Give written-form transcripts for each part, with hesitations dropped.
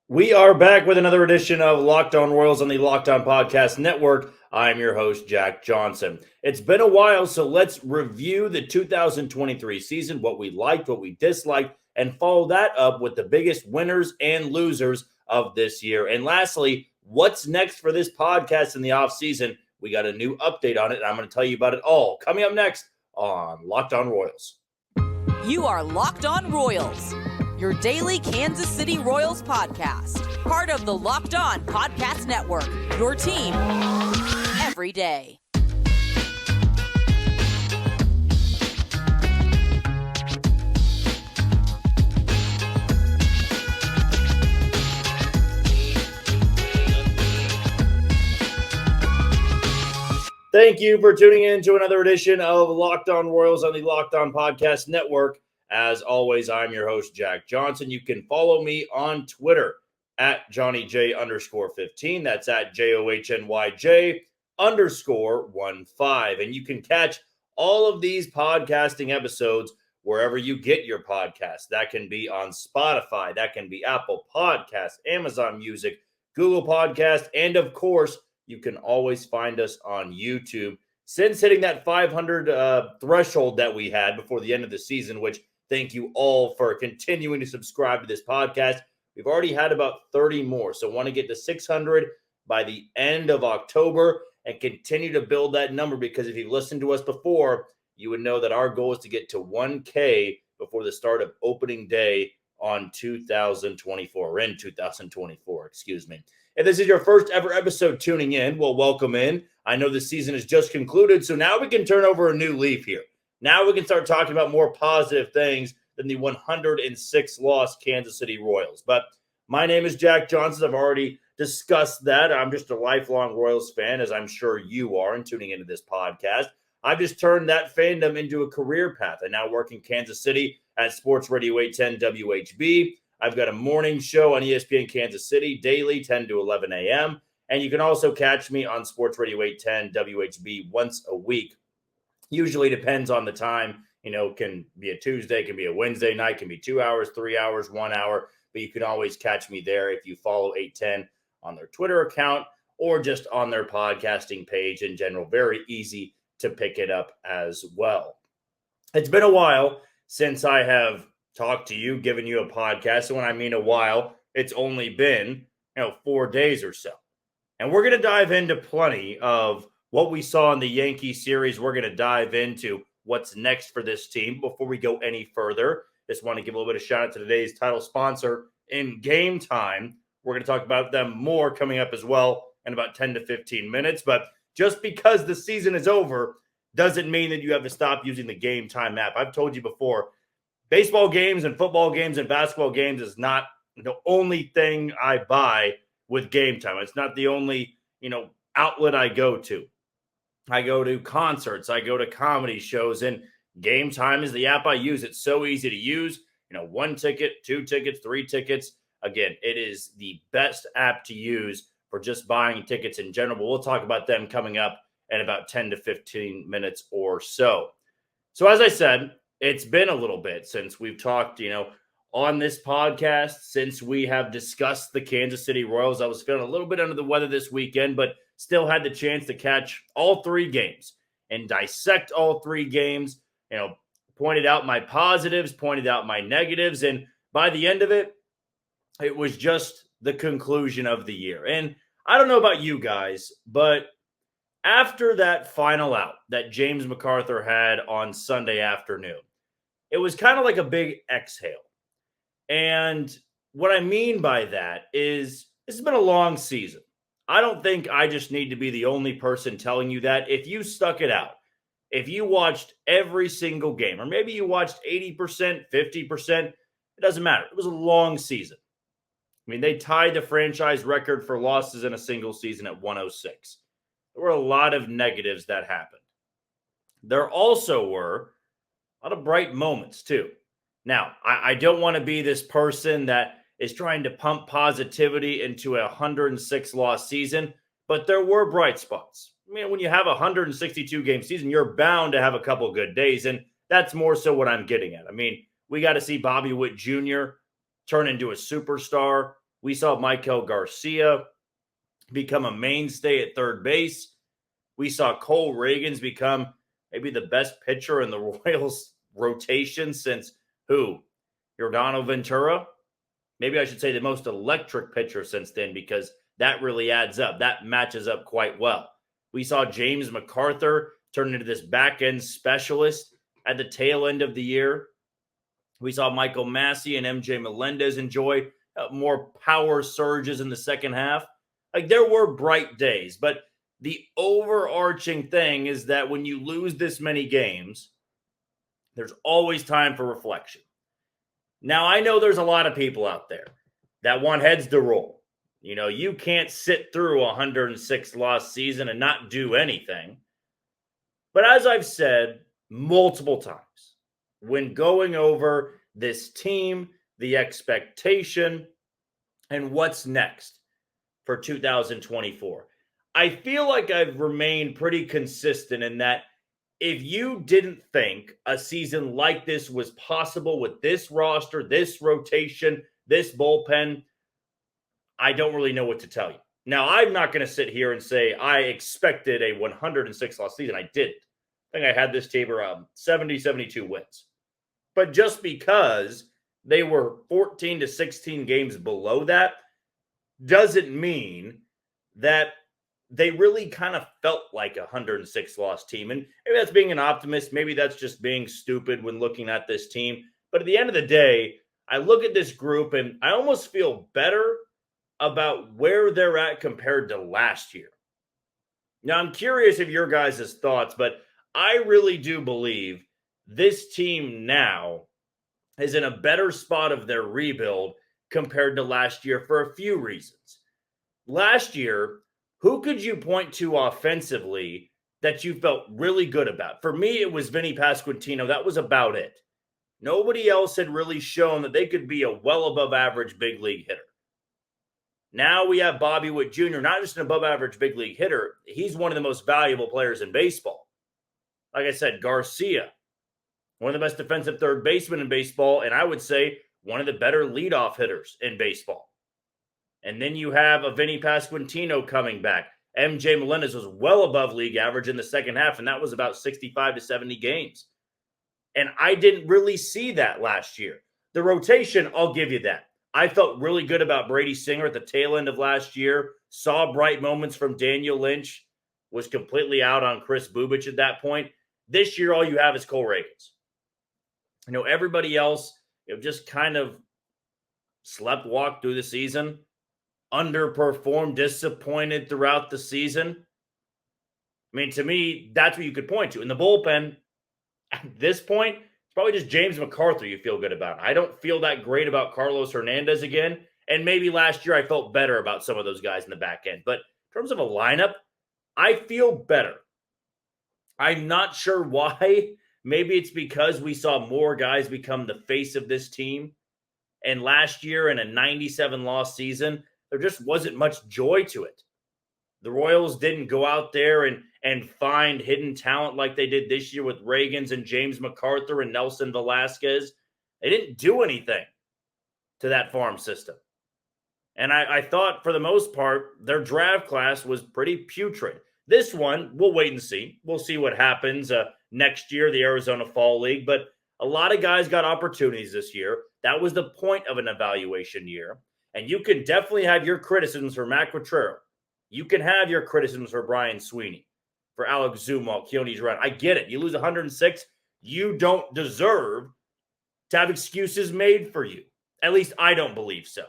We are back with another edition of Locked On Royals on the Locked On Podcast Network. I'm your host, Jack Johnson. It's been a while, so let's review the 2023 season, what we liked, what we disliked, and follow that up with the biggest winners and losers of this year. And lastly, what's next for this podcast in the offseason? We got a new update on it, and I'm going to tell you about it all coming up next on Locked On Royals. You are Locked On Royals, your daily Kansas City Royals podcast. Part of the Locked On Podcast Network, your team every day. Thank you for tuning in to another edition of Locked On Royals on the Locked On Podcast Network. As always, I'm your host, Jack Johnson. You can follow me on Twitter at JohnnyJ_15. That's at JOHNYJ_15. And you can catch all of these podcasting episodes wherever you get your podcasts. That can be on Spotify. That can be Apple Podcasts, Amazon Music, Google Podcasts, and of course, you can always find us on YouTube. Since hitting that 500 threshold that we had before the end of the season, which thank you all for continuing to subscribe to this podcast. We've already had about 30 more. So want to get to 600 by the end of October and continue to build that number, because if you've listened to us before, you would know that our goal is to get to 1K before the start of opening day on 2024, in 2024, excuse me. If this is your first ever episode tuning in, well, welcome in. I know the season has just concluded, so now we can turn over a new leaf here. Now we can start talking about more positive things than the 106-loss Kansas City Royals. But my name is Jack Johnson. I've already discussed that. I'm just a lifelong Royals fan, as I'm sure you are, in tuning into this podcast. I've just turned that fandom into a career path. I now work in Kansas City at Sports Radio 810 WHB. I've got a morning show on ESPN Kansas City daily, 10 to 11 a.m. And you can also catch me on Sports Radio 810 WHB once a week. Usually depends on the time, can be a Tuesday, can be a Wednesday night, can be 2 hours, 3 hours, 1 hour. But you can always catch me there if you follow 810 on their Twitter account or just on their podcasting page in general. Very easy to pick it up as well. It's been a while since I have talked to you, given you a podcast. And when I mean a while, it's only been, 4 days or so. And we're going to dive into plenty of what we saw in the Yankee series. We're going to dive into what's next for this team. Before we go any further, just want to give a little bit of shout out to today's title sponsor in Gametime. We're going to talk about them more coming up as well in about 10 to 15 minutes. But just because the season is over doesn't mean that you have to stop using the Gametime app. I've told you before, baseball games and football games and basketball games is not the only thing I buy with Gametime. It's not the only, outlet I go to. I go to concerts, I go to comedy shows, and Gametime is the app I use. It's so easy to use. 1 ticket, 2 tickets, 3 tickets. Again, it is the best app to use for just buying tickets in general. But we'll talk about them coming up in about 10 to 15 minutes or so. So as I said, it's been a little bit since we've talked, on this podcast, since we have discussed the Kansas City Royals. I was feeling a little bit under the weather this weekend, but still had the chance to catch all 3 games and dissect all 3 games, pointed out my positives, pointed out my negatives. And by the end of it, it was just the conclusion of the year. And I don't know about you guys, but after that final out that James MacArthur had on Sunday afternoon, it was kind of like a big exhale. And what I mean by that is this has been a long season. I don't think I just need to be the only person telling you that. If you stuck it out, if you watched every single game, or maybe you watched 80%, 50%, it doesn't matter. It was a long season. I mean, they tied the franchise record for losses in a single season at 106. There were a lot of negatives that happened. There also were a lot of bright moments too. Now, I don't want to be this person that is trying to pump positivity into a 106-loss season, but there were bright spots. I mean, when you have a 162-game season, you're bound to have a couple good days, and that's more so what I'm getting at. I mean, we got to see Bobby Witt Jr. turn into a superstar. We saw Michael Garcia become a mainstay at third base. We saw Cole Reagans become maybe the best pitcher in the Royals rotation since who? Yordano Ventura? Maybe I should say the most electric pitcher since then, because that really adds up. That matches up quite well. We saw James MacArthur turn into this back-end specialist at the tail end of the year. We saw Michael Massey and MJ Melendez enjoy more power surges in the second half. Like, there were bright days, but the overarching thing is that when you lose this many games, there's always time for reflection. Now, I know there's a lot of people out there that want heads to roll. You know, you can't sit through a 106-loss season and not do anything. But as I've said multiple times, when going over this team, the expectation, and what's next for 2024, I feel like I've remained pretty consistent in that if you didn't think a season like this was possible with this roster, this rotation, this bullpen, I don't really know what to tell you. Now, I'm not going to sit here and say I expected a 106-loss season. I didn't. I think I had this team around 70, 72 wins. But just because they were 14 to 16 games below that doesn't mean that they really kind of felt like a 106-loss team. And maybe that's being an optimist. Maybe that's just being stupid when looking at this team. But at the end of the day, I look at this group and I almost feel better about where they're at compared to last year. Now, I'm curious of your guys' thoughts, but I really do believe this team now is in a better spot of their rebuild compared to last year for a few reasons. Last year, who could you point to offensively that you felt really good about? For me, it was Vinny Pasquantino. That was about it. Nobody else had really shown that they could be a well above average big league hitter. Now we have Bobby Witt Jr., not just an above average big league hitter. He's one of the most valuable players in baseball. Like I said, Garcia, one of the best defensive third basemen in baseball, and I would say one of the better leadoff hitters in baseball. And then you have a Vinny Pasquantino coming back. MJ Melendez was well above league average in the second half, and that was about 65 to 70 games. And I didn't really see that last year. The rotation, I'll give you that. I felt really good about Brady Singer at the tail end of last year. Saw bright moments from Daniel Lynch. Was completely out on Chris Bubich at that point. This year, all you have is Cole Reagans. You know, everybody else, just kind of slept walk through the season. Underperformed, disappointed throughout the season. I mean, to me, that's what you could point to. In the bullpen, at this point, it's probably just James MacArthur you feel good about. I don't feel that great about Carlos Hernandez again. And maybe last year I felt better about some of those guys in the back end. But in terms of a lineup, I feel better. I'm not sure why. Maybe it's because we saw more guys become the face of this team. And last year in a 97-loss season, there just wasn't much joy to it. The Royals didn't go out there and find hidden talent like they did this year with Reagans and James MacArthur and Nelson Velasquez. They didn't do anything to that farm system. And I thought, for the most part, their draft class was pretty putrid. This one, we'll wait and see. We'll see what happens next year, the Arizona Fall League. But a lot of guys got opportunities this year. That was the point of an evaluation year. And you can definitely have your criticisms for Matt Quatrero. You can have your criticisms for Brian Sweeney, for Alex Zumwalt, Keone Durant. I get it. You lose 106, you don't deserve to have excuses made for you. At least I don't believe so.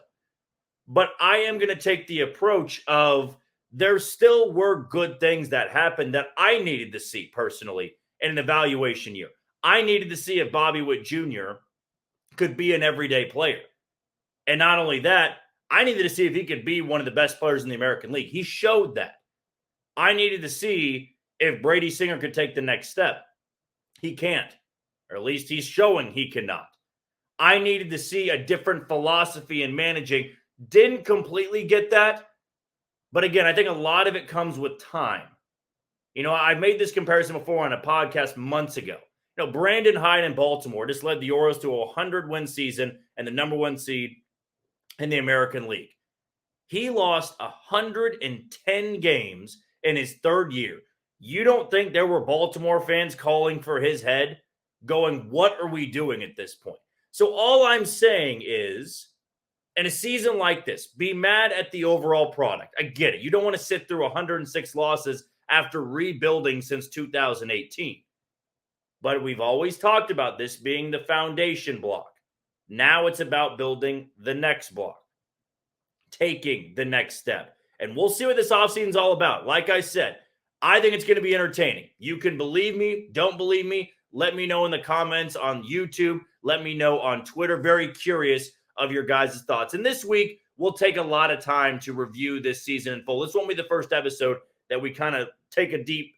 But I am going to take the approach of there still were good things that happened that I needed to see personally in an evaluation year. I needed to see if Bobby Witt Jr. could be an everyday player. And not only that, I needed to see if he could be one of the best players in the American League. He showed that. I needed to see if Brady Singer could take the next step. He can't. Or at least he's showing he cannot. I needed to see a different philosophy in managing. Didn't completely get that. But again, I think a lot of it comes with time. You know, I made this comparison before on a podcast months ago. You know, Brandon Hyde in Baltimore just led the Orioles to a 100-win season and the number one seed in the American League. He lost 110 games in his third year. You don't think there were Baltimore fans calling for his head, going, what are we doing at this point? So all I'm saying is, in a season like this, be mad at the overall product. I get it. You don't want to sit through 106 losses after rebuilding since 2018. But we've always talked about this being the foundation block. Now it's about building the next block, taking the next step. And we'll see what this offseason is all about. Like I said, I think it's going to be entertaining. You can believe me, don't believe me. Let me know in the comments on YouTube. Let me know on Twitter. Very curious of your guys' thoughts. And this week, we'll take a lot of time to review this season in full. This won't be the first episode that we kind of take a deep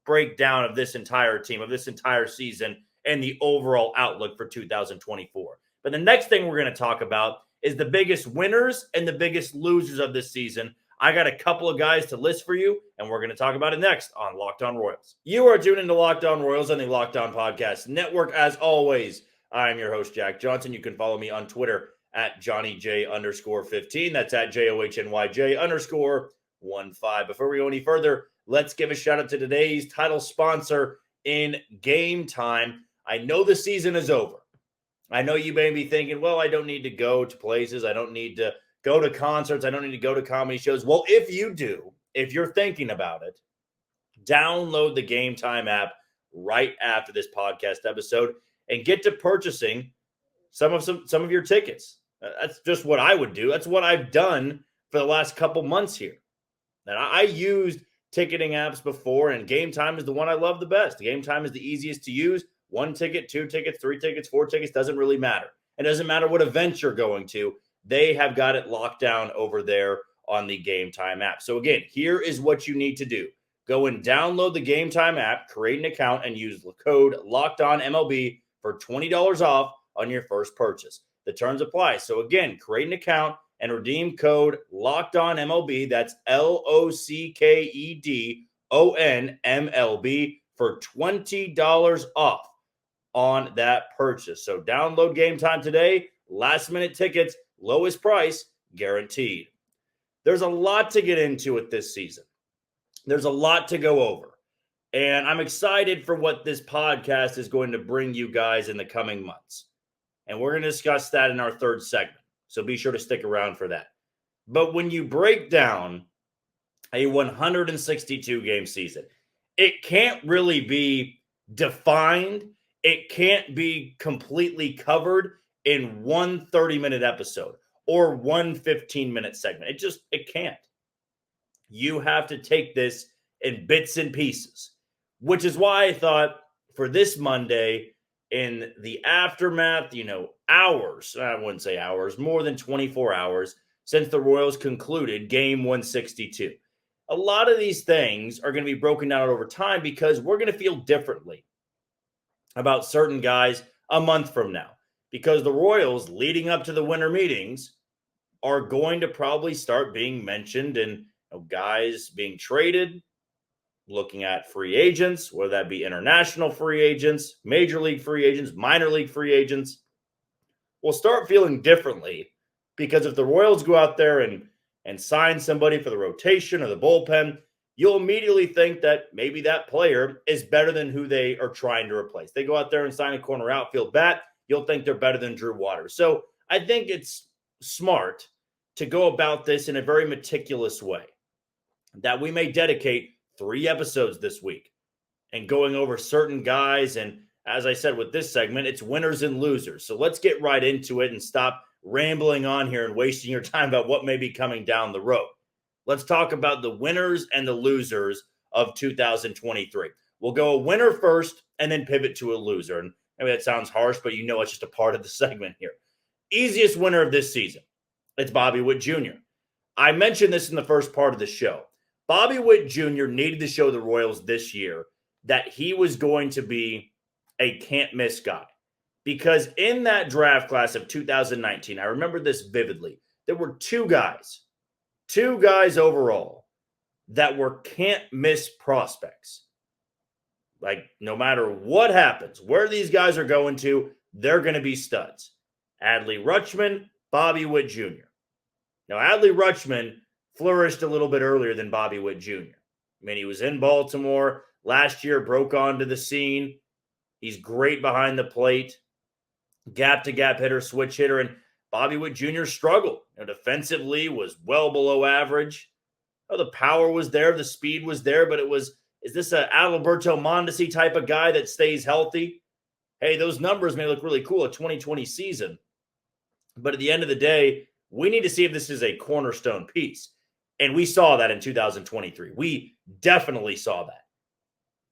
breakdown of this entire team, of this entire season, and the overall outlook for 2024. But the next thing we're going to talk about is the biggest winners and the biggest losers of this season. I got a couple of guys to list for you, and we're going to talk about it next on Locked On Royals. You are tuned into Locked On Royals on the Locked On Podcast Network. As always, I'm your host, Jack Johnson. You can follow me on Twitter at JohnnyJ_15. That's at JOHNYJ_15. Before we go any further, let's give a shout out to today's title sponsor in Gametime. I know the season is over. I know you may be thinking, well, I don't need to go to places. I don't need to go to concerts. I don't need to go to comedy shows. Well, if you do, if you're thinking about it, download the Gametime app right after this podcast episode and get to purchasing some of your tickets. That's just what I would do. That's what I've done for the last couple months here. And I used ticketing apps before, and Gametime is the one I love the best. Gametime is the easiest to use. 1 ticket, 2 tickets, 3 tickets, 4 tickets, doesn't really matter. It doesn't matter what event you're going to. They have got it locked down over there on the Gametime app. So again, here is what you need to do. Go and download the Gametime app, create an account, and use the code LOCKEDONMLB for $20 off on your first purchase. The terms apply. So again, create an account and redeem code LOCKEDONMLB. That's LOCKEDONMLB for $20 off on that purchase. So download Gametime today. Last minute tickets, lowest price guaranteed. There's a lot to get into with this season. There's a lot to go over. And I'm excited for what this podcast is going to bring you guys in the coming months. And we're going to discuss that in our third segment. So be sure to stick around for that. But when you break down a 162 game season, it can't really be defined. It can't be completely covered in one 30-minute episode or one 15-minute segment. It can't. You have to take this in bits and pieces, which is why I thought for this Monday, in the aftermath, hours, I wouldn't say hours, more than 24 hours since the Royals concluded game 162. A lot of these things are going to be broken down over time because we're going to feel differently about certain guys a month from now, because the Royals leading up to the winter meetings are going to probably start being mentioned and guys being traded, looking at free agents, whether that be international free agents, major league free agents, minor league free agents. We'll start feeling differently because if the Royals go out there and sign somebody for the rotation or the bullpen, you'll immediately think that maybe that player is better than who they are trying to replace. They go out there and sign a corner outfield bat, you'll think they're better than Drew Waters. So I think it's smart to go about this in a very meticulous way, that we may dedicate 3 episodes this week and going over certain guys. And as I said, with this segment, it's winners and losers. So let's get right into it and stop rambling on here and wasting your time about what may be coming down the road. Let's talk about the winners and the losers of 2023. We'll go a winner first and then pivot to a loser. And maybe that sounds harsh, but it's just a part of the segment here. Easiest winner of this season, it's Bobby Witt Jr. I mentioned this in the first part of the show. Bobby Witt Jr. needed to show the Royals this year that he was going to be a can't-miss guy. Because in that draft class of 2019, I remember this vividly, there were 2 guys overall that were can't-miss prospects. Like, no matter what happens, where these guys are going to, they're going to be studs. Adley Rutschman, Bobby Witt Jr. Now, Adley Rutschman flourished a little bit earlier than Bobby Witt Jr. I mean, he was in Baltimore last year, broke onto the scene. He's great behind the plate, gap-to-gap hitter, switch hitter, and Bobby Witt Jr. struggled. Defensively was well below average. The power was there, the speed was there, but is this a Adalberto Mondesi type of guy that stays healthy? Hey, those numbers may look really cool, a 2020 season, but at the end of the day, we need to see if this is a cornerstone piece. And we saw that in 2023. We definitely saw that.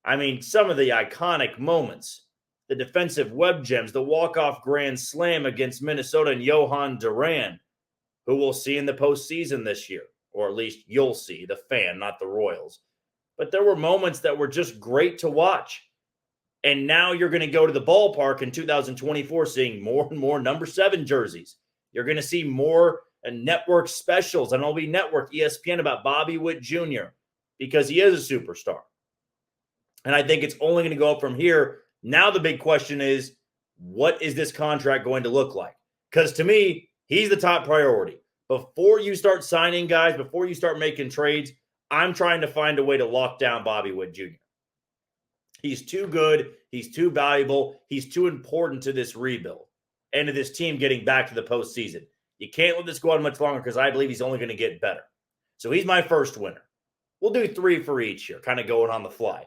I mean, some of the iconic moments, the defensive web gems, the walk-off grand slam against Minnesota and Johan Duran, who we'll see in the postseason this year, or at least you'll see, the fan, not the Royals. But there were moments that were just great to watch. And now you're going to go to the ballpark in 2024 seeing more and more number 7 jerseys. You're going to see more network specials on MLB Network, ESPN, about Bobby Witt Jr. because he is a superstar. And I think it's only going to go up from here. Now the big question is, what is this contract going to look like? Because to me, he's the top priority. Before you start signing guys, before you start making trades, I'm trying to find a way to lock down Bobby Witt Jr. He's too good. He's too valuable. He's too important to this rebuild and to this team getting back to the postseason. You can't let this go on much longer because I believe he's only going to get better. So he's my first winner. We'll do 3 for each here, kind of going on the fly.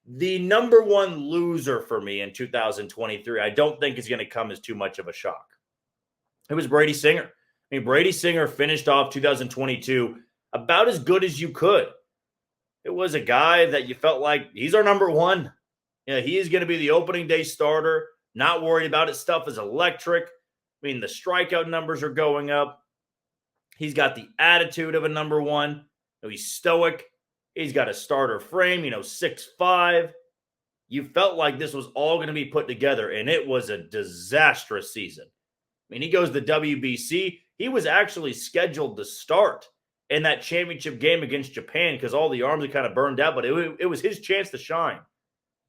The number 1 loser for me in 2023, I don't think is going to come as too much of a shock. It was Brady Singer. I mean, Brady Singer finished off 2022 about as good as you could. It was a guy that you felt like he's our number 1. He is going to be the opening day starter. Not worried about it. Stuff is electric. I mean, the strikeout numbers are going up. He's got the attitude of a number 1. He's stoic. He's got a starter frame, 6'5". You felt like this was all going to be put together, and it was a disastrous season. I mean, he goes to WBC. He was actually scheduled to start in that championship game against Japan because all the arms had kind of burned out, but it was his chance to shine.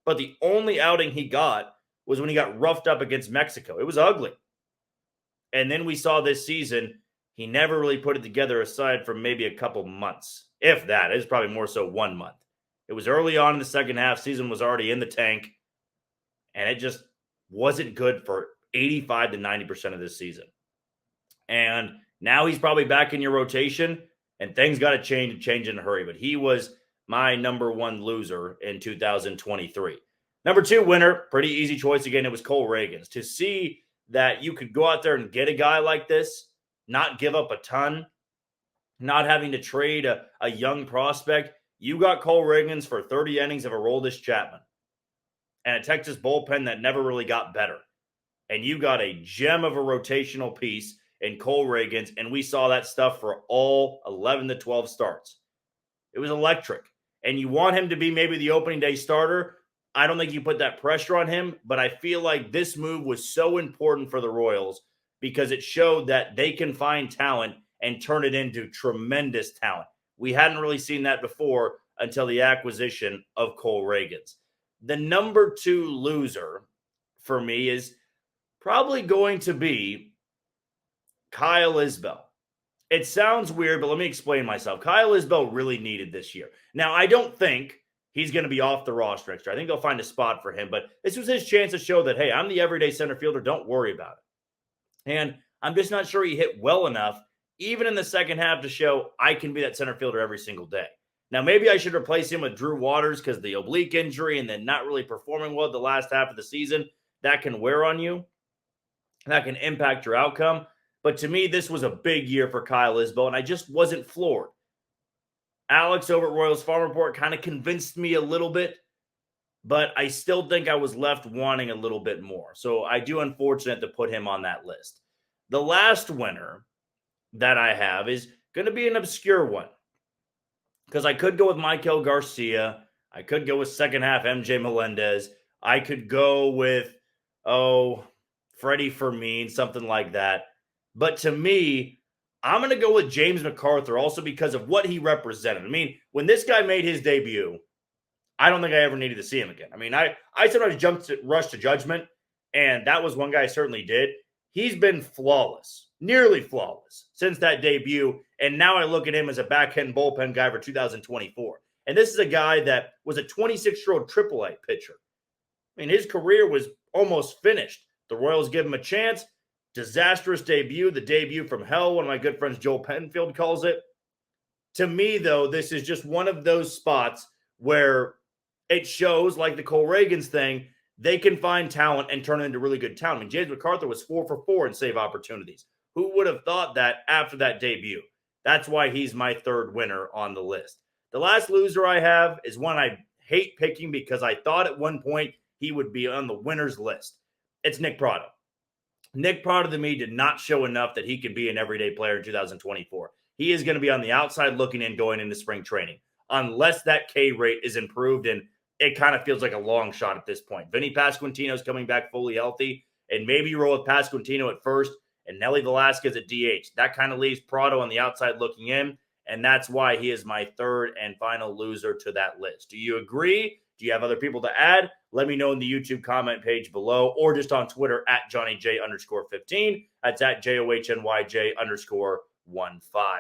But the only outing he got was when he got roughed up against Mexico. It was ugly. And then we saw this season, he never really put it together aside from maybe a couple months. If that, it was probably more so 1 month. It was early on in the second half. Season was already in the tank. And it just wasn't good for 85 to 90% of this season. And now he's probably back in your rotation. And things got to change in a hurry. But he was my number 1 loser in 2023. Number 2 winner, pretty easy choice again. It was Cole Ragans. To see that you could go out there and get a guy like this, not give up a ton, not having to trade a young prospect. You got Cole Ragans for 30 innings of Aroldis Chapman and a Texas bullpen that never really got better. And you got a gem of a rotational piece in Cole Ragans, and we saw that stuff for all 11 to 12 starts. It was electric. And you want him to be maybe the opening day starter. I don't think you put that pressure on him, but I feel like this move was so important for the Royals because it showed that they can find talent and turn it into tremendous talent. We hadn't really seen that before until the acquisition of Cole Ragans. The number 2 loser for me is probably going to be Kyle Isbell. It sounds weird, but let me explain myself. Kyle Isbell really needed this year. Now, I don't think he's going to be off the roster next year. I think they'll find a spot for him, but this was his chance to show that, hey, I'm the everyday center fielder. Don't worry about it. And I'm just not sure he hit well enough, even in the second half, to show I can be that center fielder every single day. Now, maybe I should replace him with Drew Waters because the oblique injury and then not really performing well the last half of the season, that can wear on you. That can impact your outcome. But to me, this was a big year for Kyle Isbell, and I just wasn't floored. Alex over at Royals Farm Report kind of convinced me a little bit, but I still think I was left wanting a little bit more. So I do unfortunate to put him on that list. The last winner that I have is going to be an obscure one because I could go with Michael Garcia. I could go with second half MJ Melendez. I could go with, Freddie Fermin, something like that. But to me, I'm going to go with James MacArthur also because of what he represented. I mean, when this guy made his debut, I don't think I ever needed to see him again. I mean, I sometimes rush to judgment, and that was one guy I certainly did. He's been flawless nearly flawless since that debut. And now I look at him as a back-end bullpen guy for 2024. And this is a guy that was a 26-year-old AAA pitcher. I mean, his career was almost finished. The Royals give him a chance. Disastrous debut, the debut from hell, one of my good friends Joel Penfield calls it. To me, though, this is just one of those spots where it shows, like the Cole Reagans thing, they can find talent and turn it into really good talent. I mean, James MacArthur was 4 for 4 in save opportunities. Who would have thought that after that debut? That's why he's my third winner on the list. The last loser I have is one I hate picking because I thought at one point he would be on the winner's list. It's Nick Pratto. Nick Pratto to me did not show enough that he could be an everyday player in 2024. He is going to be on the outside looking in going into spring training unless that K rate is improved, and it kind of feels like a long shot at this point. Vinny Pasquantino is coming back fully healthy, and maybe you roll with Pasquantino at first and Nelly Velasquez at DH. That kind of leaves Pratto on the outside looking in, and that's why he is my third and final loser to that list. Do you agree? Do you have other people to add? Let me know in the YouTube comment page below or just on Twitter at JohnnyJ_15. That's at JOHNYJ_15.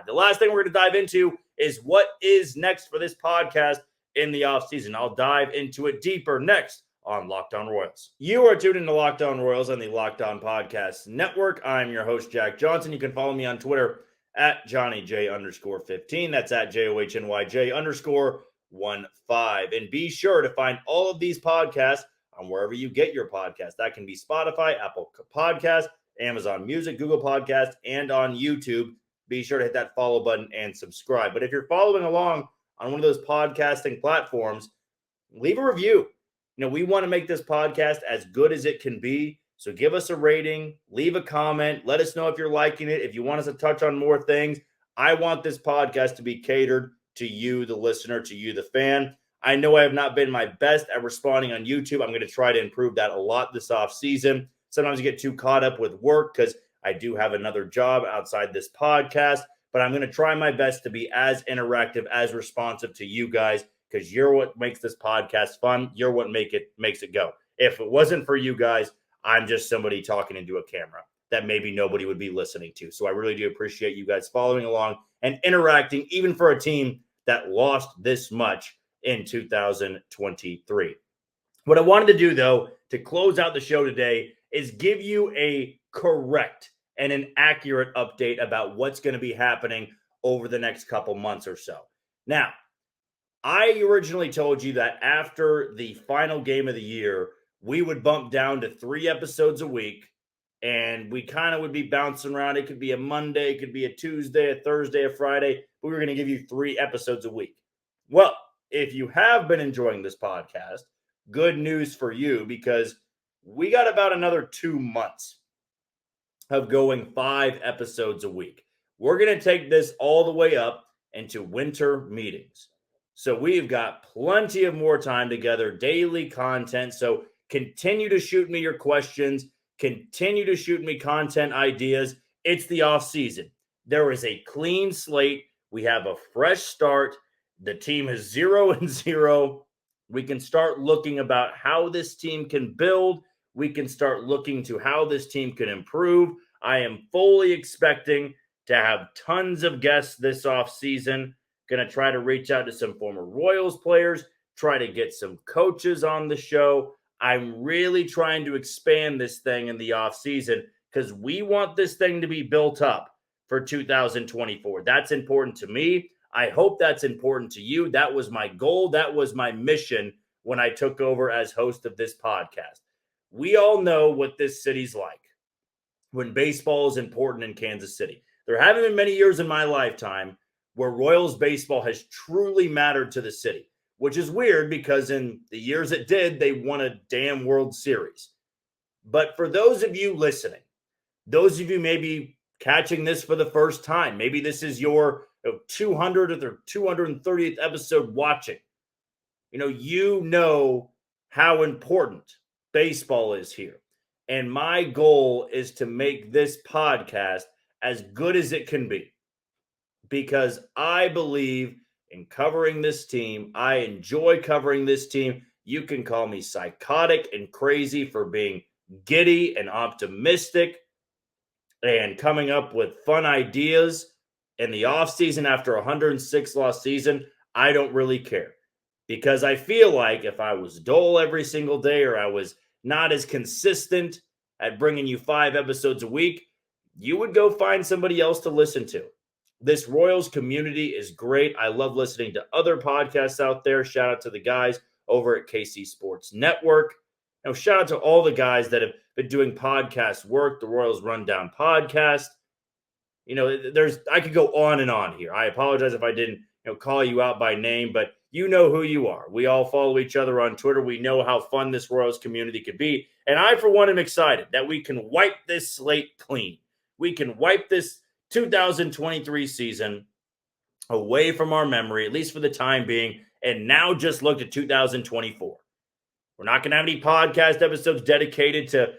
The last thing we're going to dive into is what is next for this podcast in the offseason. I'll dive into it deeper next on Locked On Royals. You are tuned into Locked On Royals on the Locked On Podcast Network. I'm your host, Jack Johnson. You can follow me on Twitter at JohnnyJ_15. That's at JOHNYJ_15. And be sure to find all of these podcasts on wherever you get your podcast. That can be Spotify, Apple Podcasts, Amazon Music, Google Podcasts, and on YouTube. Be sure to hit that follow button and subscribe. But if you're following along on one of those podcasting platforms, leave a review. We want to make this podcast as good as it can be. So give us a rating, leave a comment, let us know if you're liking it. If you want us to touch on more things, I want this podcast to be catered to you, the listener, to you, the fan. I know I have not been my best at responding on YouTube. I'm going to try to improve that a lot this off season. Sometimes I get too caught up with work because I do have another job outside this podcast, but I'm going to try my best to be as interactive, as responsive to you guys, because you're what makes this podcast fun. You're what makes it go. If it wasn't for you guys, I'm just somebody talking into a camera that maybe nobody would be listening to. So I really do appreciate you guys following along and interacting, even for a team that lost this much in 2023. What I wanted to do, though, to close out the show today is give you a correct and an accurate update about what's going to be happening over the next couple months or so. Now, I originally told you that after the final game of the year, we would bump down to 3 episodes a week, and we kind of would be bouncing around. It could be a Monday, it could be a Tuesday, a Thursday, a Friday. We were going to give you 3 episodes a week. Well, if you have been enjoying this podcast, good news for you, because we got about another 2 months of going 5 episodes a week. We're going to take this all the way up into winter meetings. So we've got plenty of more time together, daily content. So continue to shoot me your questions. Continue to shoot me content ideas. It's the off season. There is a clean slate. We have a fresh start. The team is 0-0. We can start looking about how this team can build. We can start looking to how this team can improve. I am fully expecting to have tons of guests this offseason. Going to try to reach out to some former Royals players, try to get some coaches on the show. I'm really trying to expand this thing in the offseason because we want this thing to be built up for 2024. That's important to me. I hope that's important to you. That was my goal. That was my mission when I took over as host of this podcast. We all know what this city's like when baseball is important in Kansas City. There haven't been many years in my lifetime where Royals baseball has truly mattered to the city, which is weird because in the years it did, they won a damn World Series. But for those of you listening, those of you maybe catching this for the first time, maybe this is your 200th or 230th episode watching, you know how important baseball is here. And my goal is to make this podcast as good as it can be because I believe in covering this team. I enjoy covering this team. You can call me psychotic and crazy for being giddy and optimistic. and coming up with fun ideas in the offseason after a 106 loss season, I don't really care. Because I feel like if I was dull every single day or I was not as consistent at bringing you 5 episodes a week, you would go find somebody else to listen to. This Royals community is great. I love listening to other podcasts out there. Shout out to the guys over at KC Sports Network. Shout out to all the guys that have been doing podcast work, the Royals Rundown podcast. I could go on and on here. I apologize if I didn't, call you out by name, but you know who you are. We all follow each other on Twitter. We know how fun this Royals community could be. And I, for one, am excited that we can wipe this slate clean. We can wipe this 2023 season away from our memory, at least for the time being, and now just look to 2024. We're not going to have any podcast episodes dedicated to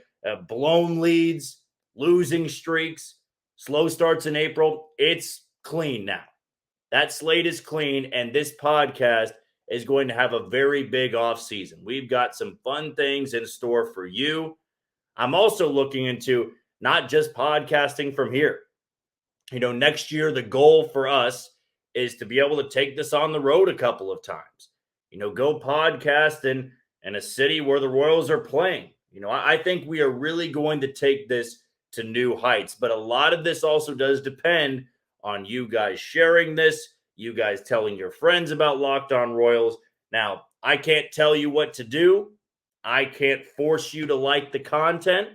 blown leads, losing streaks, slow starts in April. It's clean now. That slate is clean, and this podcast is going to have a very big offseason. We've got some fun things in store for you. I'm also looking into not just podcasting from here. Next year, the goal for us is to be able to take this on the road a couple of times. Go podcast in a city where the Royals are playing. I think we are really going to take this to new heights. But a lot of this also does depend on you guys sharing this, you guys telling your friends about Locked On Royals. Now, I can't tell you what to do. I can't force you to like the content,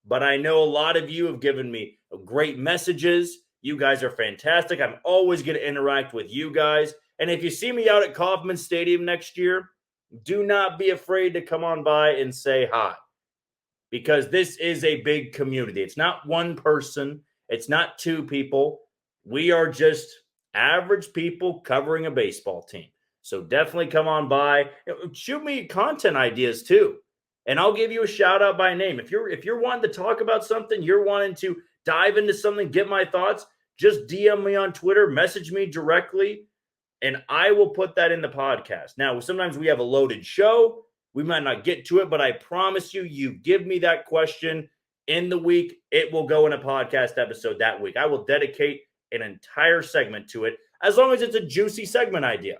but I know a lot of you have given me great messages. You guys are fantastic. I'm always going to interact with you guys. And if you see me out at Kauffman Stadium next year, do not be afraid to come on by and say hi, because this is a big community. It's not one person. It's not two people. We are just average people covering a baseball team. So definitely come on by. Shoot me content ideas too, and I'll give you a shout out by name. If you're wanting to talk about something, you're wanting to dive into something, get my thoughts, just DM me on Twitter, message me directly, and I will put that in the podcast. Now, sometimes we have a loaded show. We might not get to it, but I promise you give me that question in the week, it will go in a podcast episode that week. I will dedicate an entire segment to it, as long as it's a juicy segment idea.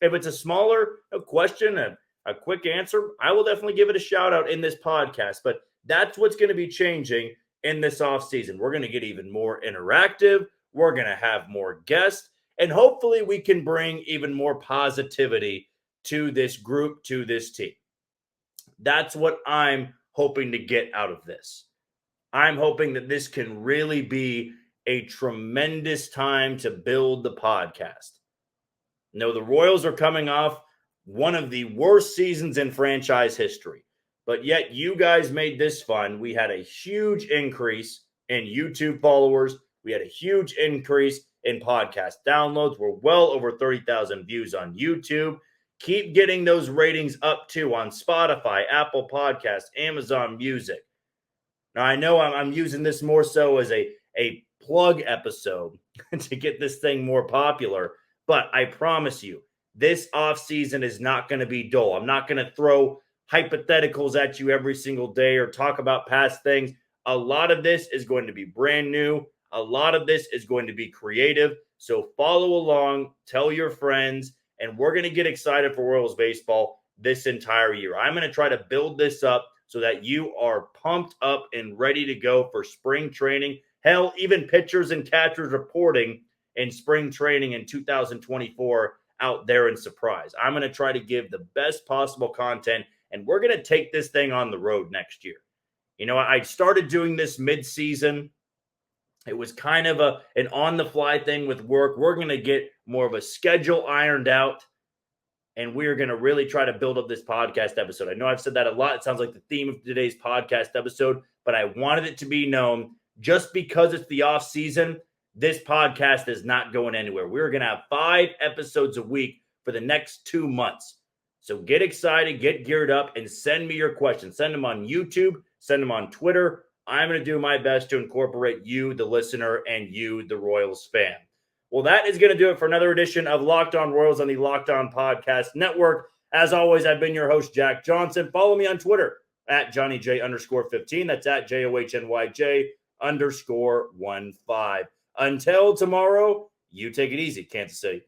If it's a smaller question, a quick answer, I will definitely give it a shout out in this podcast. But that's what's going to be changing in this offseason. We're going to get even more interactive. We're going to have more guests. And hopefully we can bring even more positivity to this group, to this team. That's what I'm hoping to get out of this. I'm hoping that this can really be a tremendous time to build the podcast. No, the Royals are coming off one of the worst seasons in franchise history, but yet you guys made this fun. We had a huge increase in YouTube followers. We had a huge increase in podcast downloads. We're well over 30,000 views on YouTube. Keep getting those ratings up too on Spotify, Apple Podcasts, Amazon Music. Now, I know I'm using this more so as a plug episode to get this thing more popular, but I promise you, this offseason is not going to be dull. I'm not going to throw hypotheticals at you every single day or talk about past things. A lot of this is going to be brand new. A lot of this is going to be creative. So follow along, tell your friends, and we're going to get excited for Royals baseball this entire year. I'm going to try to build this up so that you are pumped up and ready to go for spring training. Hell, even pitchers and catchers reporting in spring training in 2024 out there in Surprise. I'm going to try to give the best possible content, and we're going to take this thing on the road next year. I started doing this mid-season. It was kind of an on-the-fly thing with work. We're going to get more of a schedule ironed out, and we're going to really try to build up this podcast episode. I know I've said that a lot. It sounds like the theme of today's podcast episode, but I wanted it to be known, just because it's the off season, this podcast is not going anywhere. We're going to have 5 episodes a week for the next 2 months. So get excited, get geared up, and send me your questions. Send them on YouTube, send them on Twitter. I'm going to do my best to incorporate you, the listener, and you, the Royals fan. Well, that is going to do it for another edition of Locked On Royals on the Locked On Podcast Network. As always, I've been your host, Jack Johnson. Follow me on Twitter at JohnnyJ_15. That's at JOHNYJ_15. _15. Until tomorrow, you take it easy, Kansas City.